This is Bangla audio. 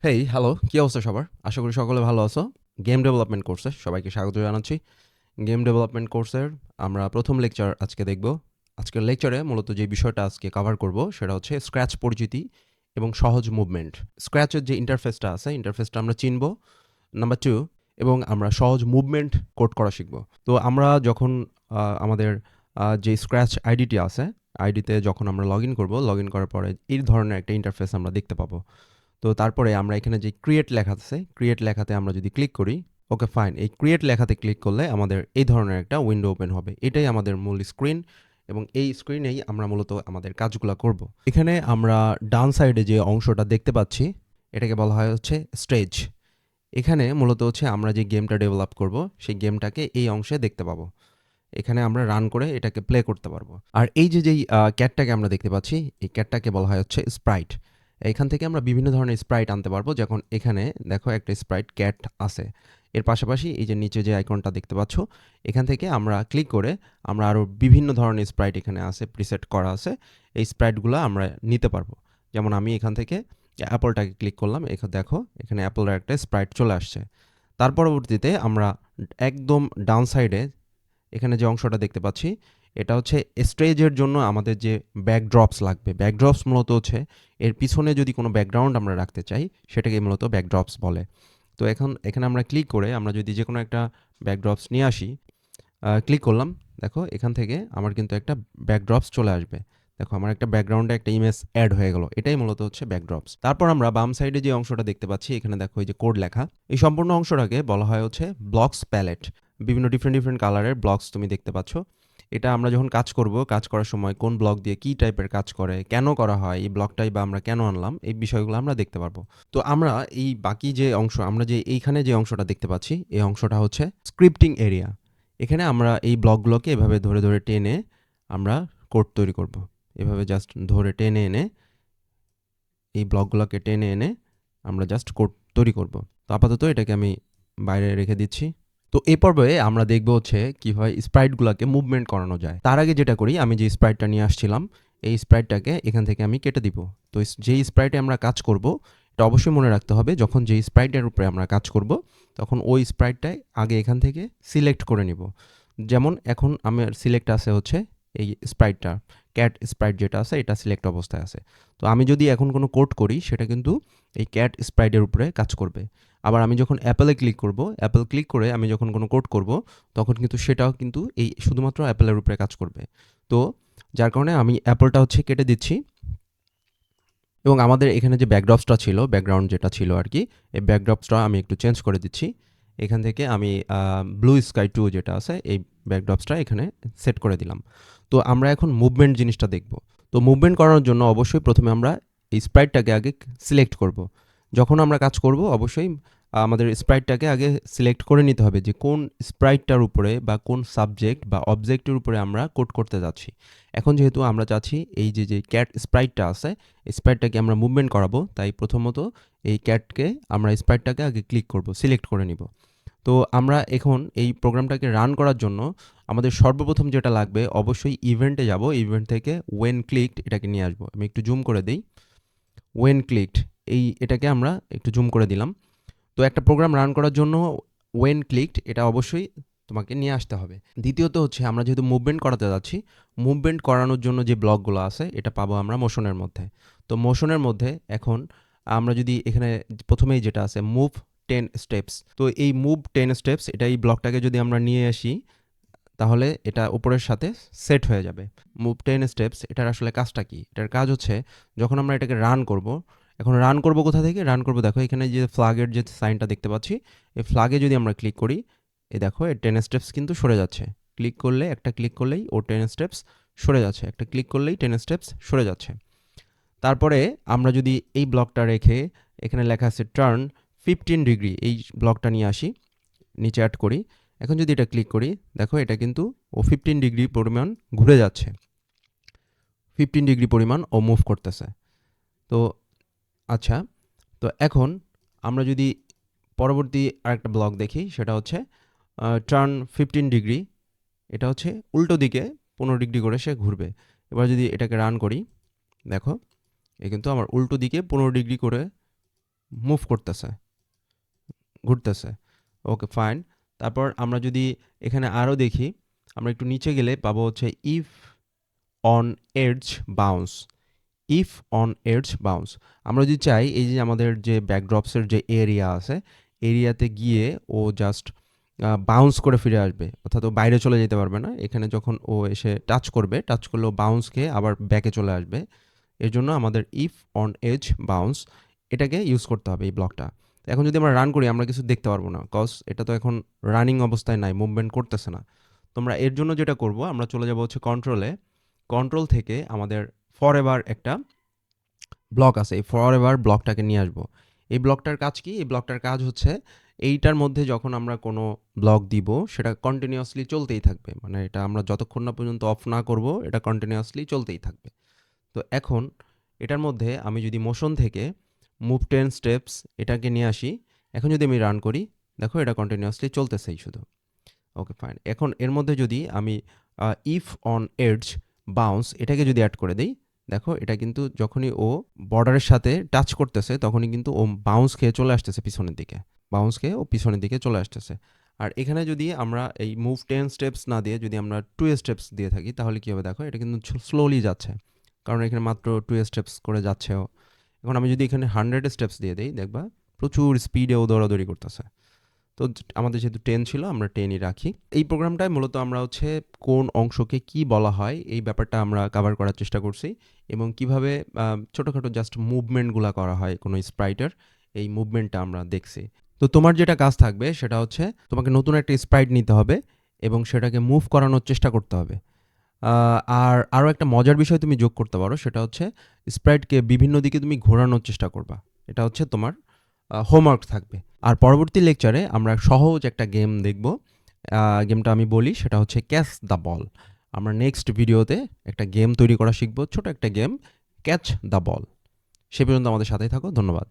হেই, হ্যালো, কি অবস্থা সবার? আশা করি সকলে ভালো আছো। গেম ডেভেলপমেন্ট কোর্সে সবাইকে স্বাগত জানাচ্ছি। গেম ডেভেলপমেন্ট কোর্সের আমরা প্রথম লেকচার আজকে দেখব। আজকের লেকচারে মূলত যে বিষয়টা আজকে কভার করব সেটা হচ্ছে স্ক্র্যাচ পরিচিতি এবং সহজ মুভমেন্ট। স্ক্র্যাচের যে ইন্টারফেসটা আছে, ইন্টারফেসটা আমরা চিনব। নাম্বার 2 এবং আমরা সহজ মুভমেন্ট কোড করা শিখব। তো আমরা যখন আমাদের যে স্ক্র্যাচ আইডিটি আছে, আইডিতে যখন আমরা লগইন করব, লগইন করার পরে এই ধরনের একটা ইন্টারফেস আমরা দেখতে পাবো। তো তারপরে আমরা এখানে যে ক্রিয়েট লেখা আছে, ক্রিয়েট লেখাতে আমরা যদি ক্লিক করি, ওকে ফাইন। এই ক্রিয়েট লেখাতে ক্লিক করলে আমাদের এই ধরনের একটা উইন্ডো ওপেন হবে। এটাই আমাদের মূল স্ক্রিন এবং এই স্ক্রিনেই আমরা মূলত আমাদের কাজগুলো করব। এখানে আমরা ডান সাইডে যে অংশটা দেখতে পাচ্ছি এটাকে বলা হয় হচ্ছে স্টেজ। এখানে মূলত হচ্ছে আমরা যে গেমটা ডেভেলপ করব সেই গেমটাকে এই অংশে দেখতে পাবো। এখানে আমরা রান করে এটাকে প্লে করতে পারবো। আর এই যে যেই ক্যাটটাকে আমরা দেখতে পাচ্ছি, এই ক্যাটটাকে বলা হয় হচ্ছে স্প্রাইট। এখান থেকে আমরা বিভিন্ন ধরনের স্প্রাইট আনতে পারবো। যখন এখানে দেখো একটা স্প্রাইট ক্যাট আছে, এর পাশাপাশি এই যে নিচে যে আইকনটা দেখতে পাচ্ছ, এখান থেকে আমরা ক্লিক করে আমরা আরও বিভিন্ন ধরনের স্প্রাইট এখানে আছে, প্রিসেট করা আছে। এই স্প্রাইটগুলো আমরা নিতে পারবো। যেমন আমি এখান থেকে অ্যাপলটাকে ক্লিক করলাম, এখানে দেখো এখানে অ্যাপলের একটা স্প্রাইট চলে আসছে। তার পরবর্তীতে আমরা একদম ডাউন সাইডে এখানে যে অংশটা দেখতে পাচ্ছি এটা হচ্ছে স্টেজের জন্য আমাদের যে ব্যাকড্রপস লাগবে। ব্যাকড্রপস মূলত হচ্ছে এর পিছনে যদি কোনো ব্যাকগ্রাউন্ড আমরা রাখতে চাই সেটাকে মূলত ব্যাকড্রপস বলে। তো এখানে আমরা ক্লিক করে আমরা যদি যে কোনো একটা ব্যাকড্রপস নিয়ে আসি, ক্লিক করলাম, দেখো এখান থেকে আমার কিন্তু একটা ব্যাকড্রপস চলে আসবে। দেখো আমার একটা ব্যাকগ্রাউন্ডে একটা ইমেজ অ্যাড হয়ে গেল। এটাই মূলত হচ্ছে ব্যাকড্রপস। তারপর আমরা বাম সাইডে যে অংশটা দেখতে পাচ্ছি এখানে দেখো এই যে কোড লেখা, এই সম্পূর্ণ অংশটাকে বলা হয় হচ্ছে ব্লকস প্যালেট। বিভিন্ন ডিফারেন্ট কালারের ব্লকস তুমি দেখতে পাচ্ছ। এটা আমরা যখন কাজ করব, কাজ করার সময় কোন ব্লক দিয়ে কী টাইপের কাজ করে, কেন করা হয়, এই ব্লকটাই বা আমরা কেন আনলাম, এই বিষয়গুলো আমরা দেখতে পারবো। তো আমরা এই বাকি যে অংশ, আমরা যে এইখানে যে অংশটা দেখতে পাচ্ছি এই অংশটা হচ্ছে স্ক্রিপ্টিং এরিয়া। এখানে আমরা এই ব্লকগুলোকে এভাবে ধরে ধরে টেনে আমরা কোড তৈরি করব। এভাবে জাস্ট ধরে টেনে এনে এই ব্লকগুলোকে টেনে এনে আমরা জাস্ট কোড তৈরি করব। তো আপাতত এটাকে আমি বাইরে রেখে দিচ্ছি। তো এই পর্বে আমরা দেখব হচ্ছে কীভাবে স্প্রাইটগুলোকে মুভমেন্ট করানো যায়। তার আগে যেটা করি, আমি যে স্প্রাইটটা নিয়ে আসছিলাম এই স্প্রাইটটাকে এখান থেকে আমি কেটে দিব। তো যেই স্প্রাইটে আমরা কাজ করব এটা অবশ্যই মনে রাখতে হবে, যখন যেই স্প্রাইটের উপরে আমরা কাজ করব তখন ওই স্প্রাইটটাই আগে এখান থেকে সিলেক্ট করে নিব। যেমন এখন আমার সিলেক্ট আছে হচ্ছে এই স্প্রাইটটা, ক্যাট স্প্রাইট যেটা আছে এটা সিলেক্ট অবস্থায় আছে। তো আমি যদি এখন কোনো কোড করি সেটা কিন্তু এই ক্যাট স্প্রাইটের উপরে কাজ করবে। আবার আমি যখন অ্যাপেলে ক্লিক করব, অ্যাপেল ক্লিক করে আমি যখন কোনো কোড করব তখন কিন্তু সেটাও কিন্তু এই শুধুমাত্র অ্যাপেলের উপরে কাজ করবে। তো যার কারণে আমি অ্যাপলটা হচ্ছে কেটে দিচ্ছি এবং আমাদের এখানে যে ব্যাকড্রপসটা ছিল, ব্যাকগ্রাউন্ড যেটা ছিল আর কি, এই ব্যাকড্রপসটা আমি একটু চেঞ্জ করে দিচ্ছি। এখান থেকে আমি ব্লু স্কাই 2 যেটা আছে এই ব্যাকড্রপসটা এখানে সেট করে দিলাম। তো আমরা এখন মুভমেন্ট জিনিসটা দেখব। তো মুভমেন্ট করানোর জন্য অবশ্যই প্রথমে আমরা এই স্প্রাইটটাকে আগে সিলেক্ট করব। যখন আমরা কাজ করব অবশ্যই আমাদের স্প্রাইটটাকে আগে সিলেক্ট করে নিতে হবে যে কোন স্প্রাইটটার উপরে বা কোন সাবজেক্ট বা অবজেক্টের উপরে আমরা কোড করতে যাচ্ছি। এখন যেহেতু আমরা চাচ্ছি এই যে ক্যাট স্প্রাইটটা আছে এই স্প্রাইটটাকে আমরা মুভমেন্ট করাবো, তাই প্রথমত এই ক্যাটকে আমরা স্প্রাইটটাকে আগে ক্লিক করব, সিলেক্ট করে নিব। তো আমরা এখন এই প্রোগ্রামটাকে রান করার জন্য আমাদের সর্বপ্রথম যেটা লাগবে অবশ্যই ইভেন্টে যাব, ইভেন্ট থেকে ওয়েন ক্লিকড এটাকে নিয়ে আসবো। আমি একটু জুম করে দিই। ওয়েন ক্লিকড এটাকে আমরা একটু জুম করে দিলাম। তো একটা প্রোগ্রাম রান করার জন্য ওয়েন ক্লিকড এটা অবশ্যই তোমাকে নিয়ে আসতে হবে। দ্বিতীয়ত হচ্ছে আমরা যেহেতু মুভমেন্ট করাতে যাচ্ছি, মুভমেন্ট করানোর জন্য যে ব্লকগুলো আছে এটা পাবো আমরা মোশনের মধ্যে। তো মোশনের মধ্যে এখন আমরা যদি এখানে প্রথমেই যেটা আছে মুভ 10 স্টেপস, তো এই মুভ 10 স্টেপস এটা এই ব্লকটাকে যদি আমরা নিয়ে আসি তাহলে এটা উপরের সাথে সেট হয়ে যাবে। মুভ 10 স্টেপস এটার আসলে কাজটা কি? এটার কাজ হচ্ছে যখন আমরা এটাকে রান করব, এখন রান করব কোথা থেকে? রান করব দেখো এখানে যে ফ্ল্যাগের যে সাইনটা দেখতে পাচ্ছি, এই ফ্ল্যাগে যদি আমরা ক্লিক করি, এই দেখো এর 10 স্টেপস কিন্তু সরে যাচ্ছে। ক্লিক করলে একটা ক্লিক করলেই ও 10 স্টেপস সরে যাচ্ছে। একটা ক্লিক করলেই 10 স্টেপস সরে যাচ্ছে। তারপরে আমরা যদি এই ব্লকটা রেখে এখানে লেখা আছে টার্ন 15 ডিগ্রি, এই ব্লকটা নিয়ে আসি, নিচে অ্যাড করি। এখন যদি এটা ক্লিক করি দেখো এটা কিন্তু ও 15 ডিগ্রি পরিমাণ ঘুরে যাচ্ছে, 15 ডিগ্রি পরিমাণ ও মুভ করতেছে। তো আচ্ছা, তো এখন আমরা যদি পরবর্তী আরেকটা ব্লক দেখি সেটা হচ্ছে টার্ন 15 ডিগ্রি, এটা হচ্ছে উল্টো দিকে 15 ডিগ্রি করে সে ঘুরবে। এবার যদি এটাকে রান করি দেখো এ কিন্তু আমার উল্টো দিকে 15 ডিগ্রি করে মুভ করতেছে, ঘুরতেছে। Okay fine. তারপর আমরা যদি এখানে আরও দেখি, আমরা একটু নিচে গেলে পাবো হচ্ছে if and edge bounce. If and edge bounce, আমরা যদি চাই এই যে আমাদের যে ব্যাকড্রপসের যে এরিয়া আছে, এরিয়াতে গিয়ে ও জাস্ট বাউন্স করে ফিরে আসবে, অর্থাৎ ও বাইরে চলে যেতে পারবে না। এখানে যখন ও এসে টাচ করবে, টাচ করলে ও বাউন্স খেয়ে আবার ব্যাকে চলে আসবে। এর জন্য আমাদের ইফ অন এজ বাউন্স এটাকে ইউজ করতে হবে, এই ব্লকটা। এখন যদি আমরা রান করি, আমরা কিছু দেখতে পারবো না, কজ এটা তো এখন রানিং অবস্থায় নাই, মুভমেন্ট করতেছে না। তোমরা এর জন্য যেটা করব, আমরা চলে যাব হচ্ছে কন্ট্রোলে। কন্ট্রোল থেকে আমাদের ফর এভার একটা ব্লক আছে, এই ফর এভার ব্লকটাকে নিয়ে আসবো। এই ব্লকটার কাজ কি? এই ব্লকটার কাজ হচ্ছে এইটার মধ্যে যখন আমরা কোনো ব্লক দিব, সেটা কন্টিনিউয়াসলি চলতেই থাকবে। মানে এটা আমরা যতক্ষণ না পর্যন্ত অফ না করব, এটা কন্টিনিউয়াসলি চলতেই থাকবে। তো এখন এটার মধ্যে আমি যদি মোশন থেকে মুভ 10 স্টেপস এটাকে নিয়ে আসি, এখন যদি আমি রান করি, দেখো এটা কন্টিনিউয়াসলি চলতেছেই শুধু। Okay fine. এখন এর মধ্যে যদি আমি ইফ অন এডজ বাউন্স এটাকে যদি অ্যাড করে দিই, দেখো এটা কিন্তু যখনই ও বর্ডারের সাথে টাচ করতেছে, তখনই কিন্তু ও বাউন্স খেয়ে চলে আসতেছে পিছনের দিকে, বাউন্স খেয়ে ও পিছনের দিকে চলে আসতেছে। আর এখানে যদি আমরা এই মুভ 10 স্টেপস না দিয়ে যদি আমরা 2 স্টেপস দিয়ে থাকি, তাহলে কী হবে দেখো, এটা কিন্তু স্লোলি যাচ্ছে, কারণ এখানে মাত্র 2 স্টেপস করে যাচ্ছে ও। এখন আমি যদি এখানে 100 স্টেপস দিয়ে দিই, দেখবা প্রচুর স্পিডে ও দৌড়াদৌড়ি করতেছে। তো আমাদের যেহেতু 10 ছিল, আমরা 10ই রাখি। এই প্রোগ্রামটায় মূলত আমরা হচ্ছে কোন অংশকে কি বলা হয় এই ব্যাপারটা আমরা কভার করার চেষ্টা করছি, এবং কিভাবে ছোটোখাটো জাস্ট মুভমেন্টগুলো করা হয় কোনো স্প্রাইটের, এই মুভমেন্টটা আমরা দেখছি। তো তোমার যেটা কাজ থাকবে সেটা হচ্ছে তোমাকে নতুন একটা স্প্রাইট নিতে হবে এবং সেটাকে মুভ করানোর চেষ্টা করতে হবে। আর আরও একটা মজার বিষয় তুমি যোগ করতে পারো, সেটা হচ্ছে স্প্রাইটকে বিভিন্ন দিকে তুমি ঘোরানোর চেষ্টা করবা। এটা হচ্ছে তোমার হোমওয়ার্ক থাকবে। আর পরবর্তী লেকচারে আমরা সহজ একটা গেম দেখব। গেমটা আমি বলি, সেটা হচ্ছে ক্যাচ দ্য বল। আমরা নেক্সট ভিডিওতে একটা গেম তৈরি করা শিখব, ছোট একটা গেম, ক্যাচ দ্য বল। সে পর্যন্ত আমাদের সাথেই থাকো, ধন্যবাদ।